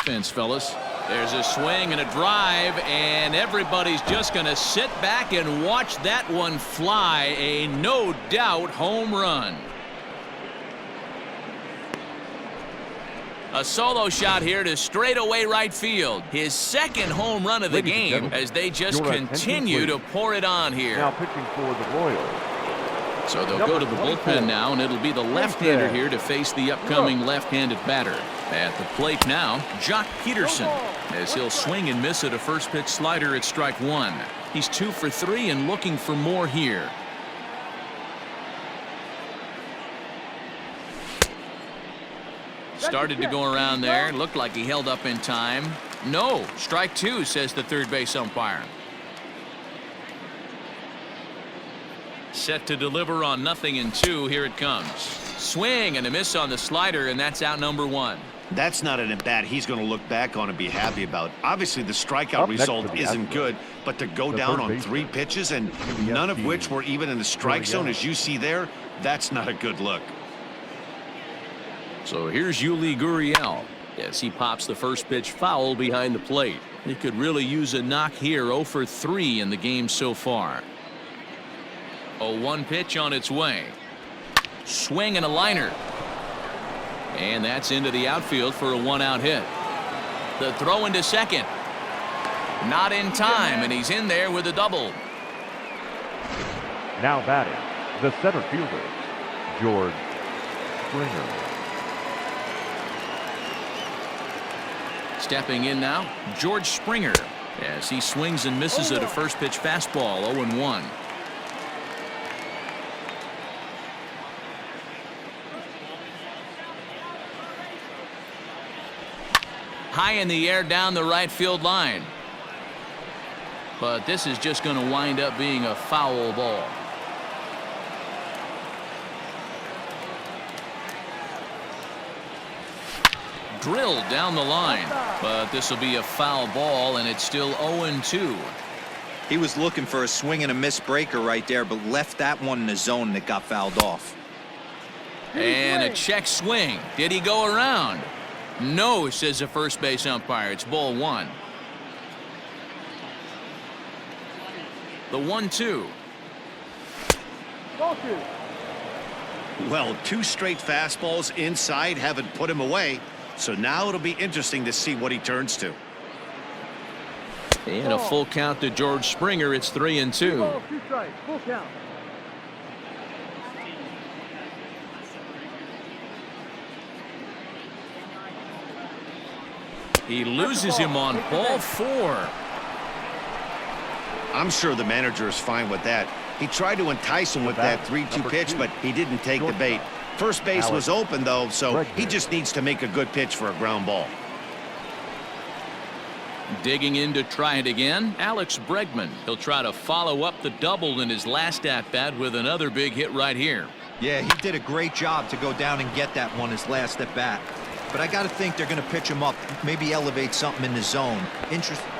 Fence, fellas. There's a swing and a drive, and everybody's just going to sit back and watch that one fly. A no doubt home run. A solo shot here to straightaway right field. His second home run of the game as they just continue to pour it on here. Now pitching for the Royals. So they'll go to the bullpen now, and it'll be the left-hander here to face the upcoming left-handed batter. At the plate now, Jock Peterson, as he'll swing and miss at a first pitch slider at strike one. He's 2 for 3 and looking for more here. Started to go around there. Looked like he held up in time. No, strike two, says the third base umpire. Set to deliver on 0-2. Here it comes. Swing and a miss on the slider, and that's out number one. That's not an at-bat he's going to look back on and be happy about. Obviously, the strikeout result isn't good, but to go down on 3 pitches and none of which were even in the strike zone, as you see there, that's not a good look. So here's Yuli Gurriel as he pops the first pitch foul behind the plate. He could really use a knock here. 0 for 3 in the game so far. 0-1 pitch on its way. Swing and a liner. And that's into the outfield for a 1-out hit. The throw into second. Not in time, and he's in there with a double. Now batting, the center fielder, George Springer. Stepping in now, George Springer, as he swings and misses at a first pitch fastball. 0-1. High in the air down the right field line. But this is just going to wind up being a foul ball. Drilled down the line, but this will be a foul ball, and it's still 0-2. He was looking for a swing and a miss breaker right there, but left that one in the zone that got fouled off. And a check swing. Did he go around? No, says the first base umpire. It's ball one. The 1-2. Well, 2 straight fastballs inside haven't put him away. So now it'll be interesting to see what he turns to. And a full count to George Springer. It's 3-2. Full count. He loses him on ball 4. I'm sure the manager is fine with that. He tried to entice him with that 3-2 pitch, but he didn't take the bait. First base was open, though, so he just needs to make a good pitch for a ground ball. Digging in to try it again, Alex Bregman. He'll try to follow up the double in his last at-bat with another big hit right here. Yeah, he did a great job to go down and get that one his last at-bat. But I got to think they're going to pitch him up, maybe elevate something in the zone. Interesting.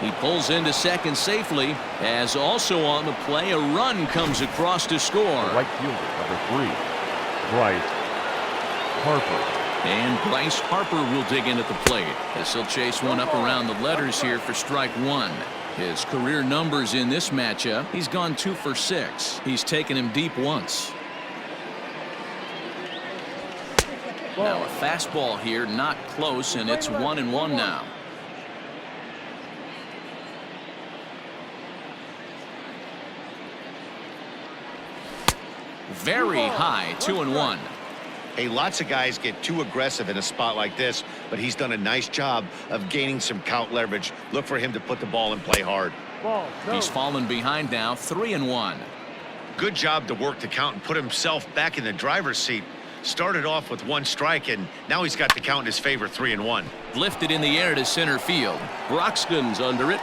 He pulls into second safely, as also on the play, a run comes across to score. Right fielder, number 3. Bryce Harper. And Bryce Harper will dig in at the plate as he'll chase one up around the letters here for strike one. His career numbers in this matchup, he's gone 2 for 6. He's taken him deep once. Now a fastball here, not close, and it's 1-1 now. Very high, 2-1. Hey, lots of guys get too aggressive in a spot like this, but he's done a nice job of gaining some count leverage. Look for him to put the ball and play hard. He's fallen behind now, 3-1. Good job to work the count and put himself back in the driver's seat. Started off with 1 strike, and now he's got the count in his favor, 3-1. Lifted in the air to center field. Broxton's under it.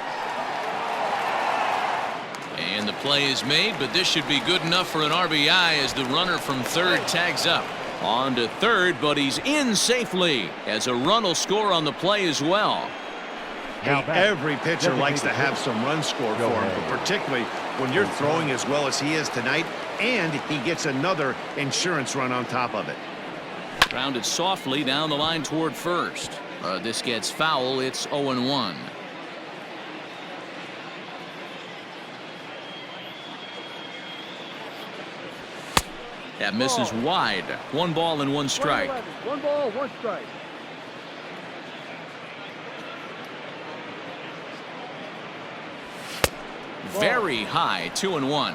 And the play is made, but this should be good enough for an RBI as the runner from third tags up. On to third, but he's in safely as a run will score on the play as well. Hey, every pitcher likes to have some runs scored for him, but particularly when you're throwing as well as he is tonight, and he gets another insurance run on top of it. Grounded softly down the line toward first. This gets foul. It's 0-1. That misses wide. 1 ball and 1 strike. 1 ball, 1 strike. Very high. 2-1.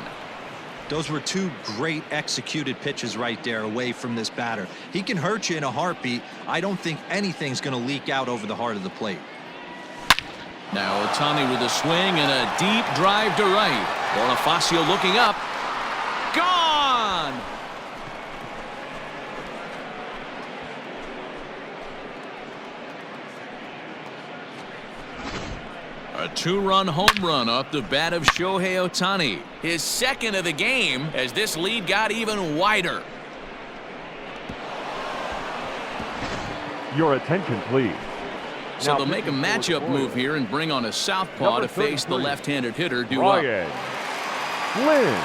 Those were 2 great executed pitches right there away from this batter. He can hurt you in a heartbeat. I don't think anything's going to leak out over the heart of the plate. Now Ohtani with a swing and a deep drive to right. Bonifacio looking up. Gone! A 2-run home run off the bat of Shohei Ohtani. His second of the game as this lead got even wider. Your attention, please. So they'll make a matchup move here and bring on a southpaw to face the left-handed hitter due up. Flynn.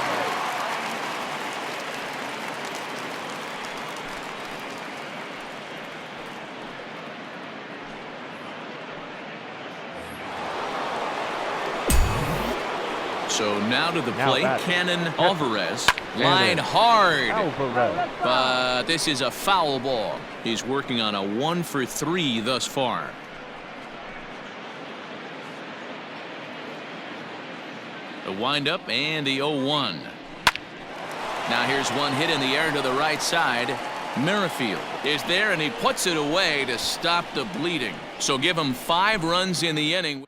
So now to the plate, Cannon Alvarez. Line hard. But this is a foul ball. He's working on a 1 for 3 thus far. The windup and the 0-1. Now here's one hit in the air to the right side. Merrifield is there and he puts it away to stop the bleeding. So give him 5 runs in the inning.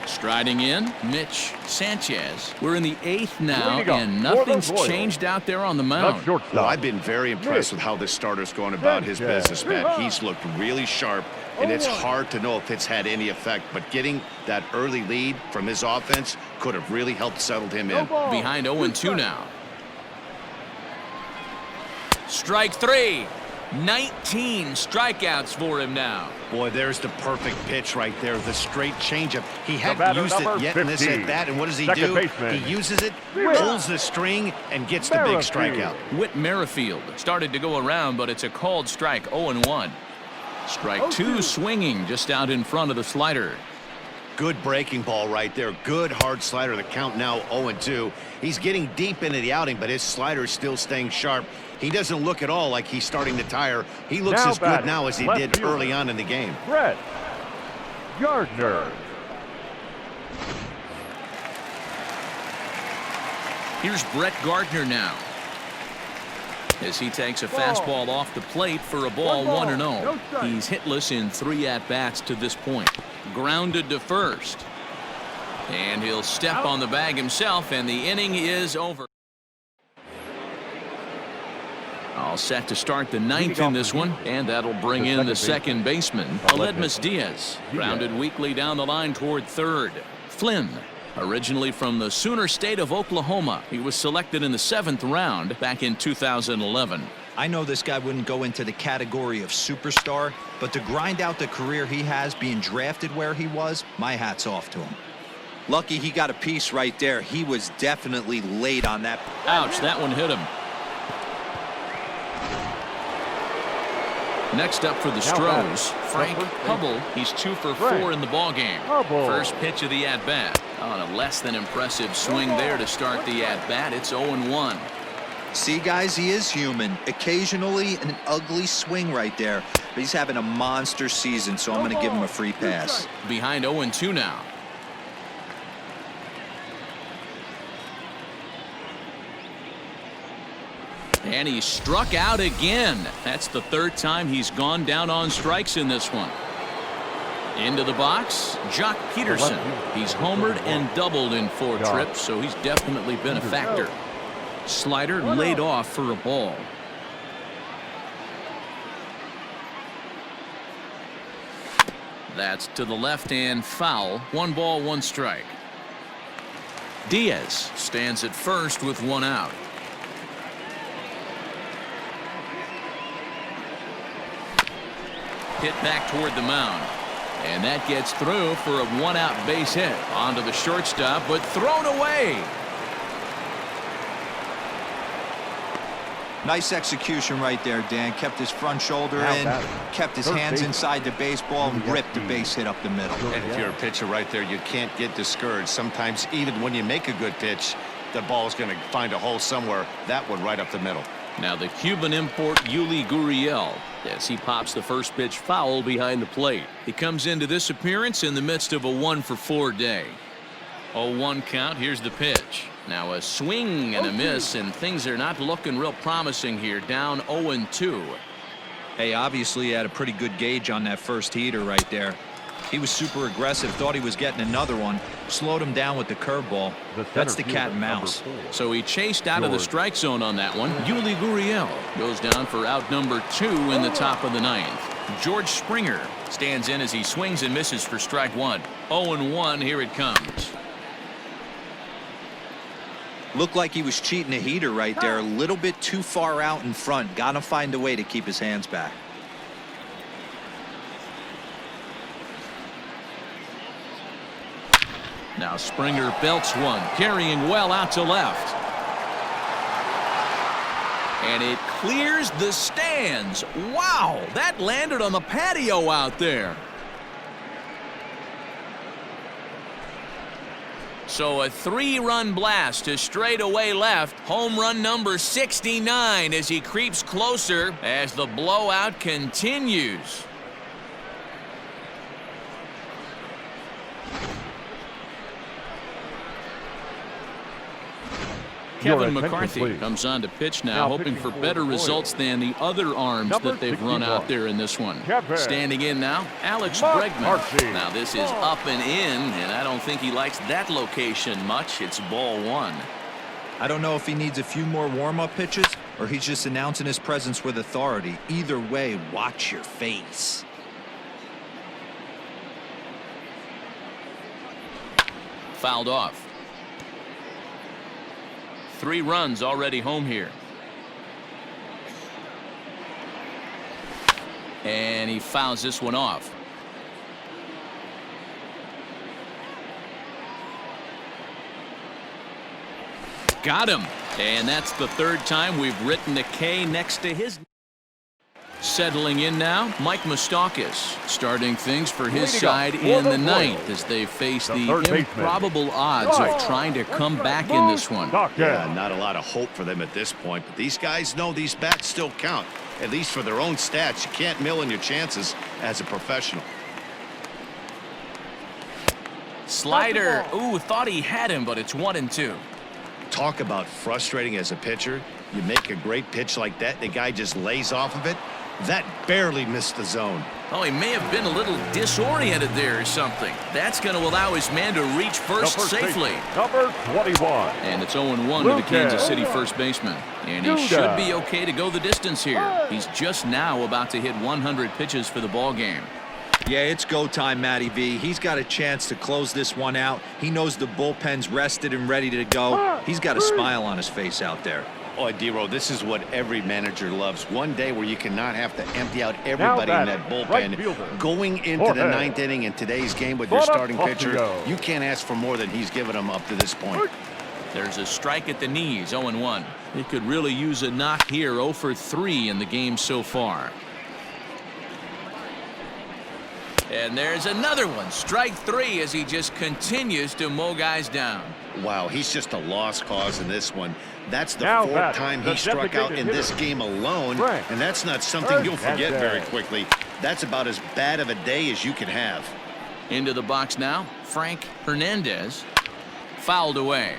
Striding in, Mitch Sanchez. We're in the 8th now, and nothing's changed out there on the mound. Well, I've been very impressed with how this starter's going about his business, Matt. He's looked really sharp, and it's hard to know if it's had any effect, but getting that early lead from his offense could have really helped settle him in. Behind 0-2 now. Strike 3. 19 strikeouts for him now. Boy, there's the perfect pitch right there. The straight changeup. He hadn't used it yet in this at bat, and what does he do? He uses it, pulls the string, and gets the big strikeout. Whit Merrifield started to go around, but it's a called strike. 0-1. Strike 2 swinging just out in front of the slider. Good breaking ball right there. Good hard slider. The count now 0-2. He's getting deep into the outing, but his slider is still staying sharp. He doesn't look at all like he's starting to tire. He looks as good now as he did early on in the game. Brett Gardner. Here's Brett Gardner now, as he takes a fastball off the plate for a ball, 1-0. He's hitless in 3 at-bats to this point. Grounded to first. And he'll step on the bag himself, and the inning is over. All set to start the 9th in this one, and that'll bring in the second baseman, Aledmus Diaz. Grounded weakly down the line toward third. Flynn, originally from the Sooner State of Oklahoma. He was selected in the 7th round back in 2011. I know this guy wouldn't go into the category of superstar, but to grind out the career he has being drafted where he was, my hat's off to him. Lucky he got a piece right there. He was definitely late on that. Ouch, that one hit him. Next up for the Stros, Frank Hubble. He's 2 for 4 in the ballgame. First pitch of the at-bat. On a less than impressive swing there to start the at-bat. It's 0-1. See, guys, he is human. Occasionally an ugly swing right there, but he's having a monster season, so I'm going to give him a free pass. Behind 0-2 now. And he struck out again. That's the 3rd time he's gone down on strikes in this one. Into the box, Jock Peterson. He's homered and doubled in 4 trips, so he's definitely been a factor. Slider laid off for a ball. That's to the left and foul. 1 ball, 1 strike. Diaz stands at first with 1 out. Hit back toward the mound. And that gets through for a 1-out base hit. Onto the shortstop, but thrown away. Nice execution right there, Dan. Kept his front shoulder in, kept his hands inside the baseball, and ripped the base hit up the middle. And if you're a pitcher right there, you can't get discouraged. Sometimes even when you make a good pitch, the ball's going to find a hole somewhere. That one right up the middle. Now the Cuban import Yuli Gurriel, as he pops the first pitch foul behind the plate. He comes into this appearance in the midst of a 1-for-4 day. 0-1 count. Here's the pitch. Now a swing and a miss, and things are not looking real promising here. Down 0-2. Hey, obviously he had a pretty good gauge on that first heater right there. He was super aggressive, thought he was getting another one, slowed him down with the curveball. That's the cat and mouse. So he chased out of the strike zone on that one. Yuli Gurriel goes down for out number 2 in the top of the 9th. George Springer stands in as he swings and misses for strike 1. 0-1. Here it comes. Looked like he was cheating a heater right there, a little bit too far out in front. Got to find a way to keep his hands back. Now Springer belts one, carrying well out to left. And it clears the stands. Wow, that landed on the patio out there. So a 3-run blast to straightaway left. Home run number 69 as he creeps closer as the blowout continues. Kevin McCarthy comes on to pitch now, hoping for better results than the other arms that they've run out there in this one. Standing in now, Alex Bregman. Now this is up and in, and I don't think he likes that location much. It's ball 1. I don't know if he needs a few more warm-up pitches or he's just announcing his presence with authority. Either way, watch your face. Fouled off. 3 runs already home here. And he fouls this one off. Got him. And that's the 3rd time we've written a K next to his. Settling in now, Mike Moustakas starting things for his side in the 9th as they face the improbable odds of trying to come back in this one. Yeah, not a lot of hope for them at this point, but these guys know these bats still count, at least for their own stats. You can't mill in your chances as a professional. Slider. Ooh, thought he had him, but it's 1-2. Talk about frustrating as a pitcher. You make a great pitch like that, the guy just lays off of it. That barely missed the zone. Oh, he may have been a little disoriented there or something. That's going to allow his man to reach first safely. Number 21. And it's 0-1 to the Kansas City first baseman. And he should be okay to go the distance here. He's just now about to hit 100 pitches for the ball game. Yeah, it's go time, Matty V. He's got a chance to close this one out. He knows the bullpen's rested and ready to go. He's got a smile on his face out there. Oh, D-Row, this is what every manager loves. One day where you cannot have to empty out everybody in that bullpen. Going into the 9th inning in today's game with your starting pitcher, you can't ask for more than he's given them up to this point. There's a strike at the knees, 0-1. He could really use a knock here, 0 for 3 in the game so far. And there's another one, strike 3, as he just continues to mow guys down. Wow, he's just a lost cause in this one. That's the 4th time he struck out in this game alone, and that's not something you'll forget very quickly. That's about as bad of a day as you can have. Into the box now, Frank Hernandez. Fouled away.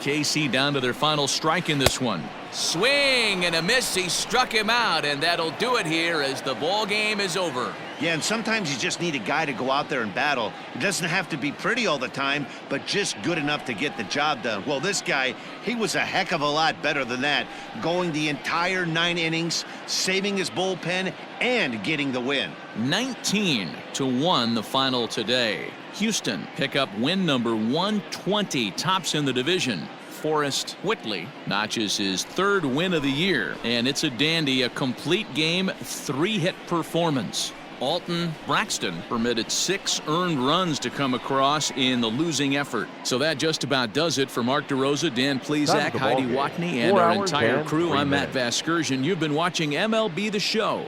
KC down to their final strike in this one. Swing and a miss. He struck him out, and that'll do it here as the ball game is over. Yeah, and sometimes you just need a guy to go out there and battle. It doesn't have to be pretty all the time, but just good enough to get the job done. Well, this guy, he was a heck of a lot better than that, going the entire 9 innings, saving his bullpen, and getting the win. 19-1 the final today. Houston pick up win number 120, tops in the division. Forrest Whitley notches his 3rd win of the year, and it's a dandy, a complete game, 3-hit performance. Alton Braxton permitted 6 earned runs to come across in the losing effort. So that just about does it for Mark DeRosa, Dan Plesac, Heidi Watney, and our entire crew. I'm Matt Vasgersian. You've been watching MLB The Show.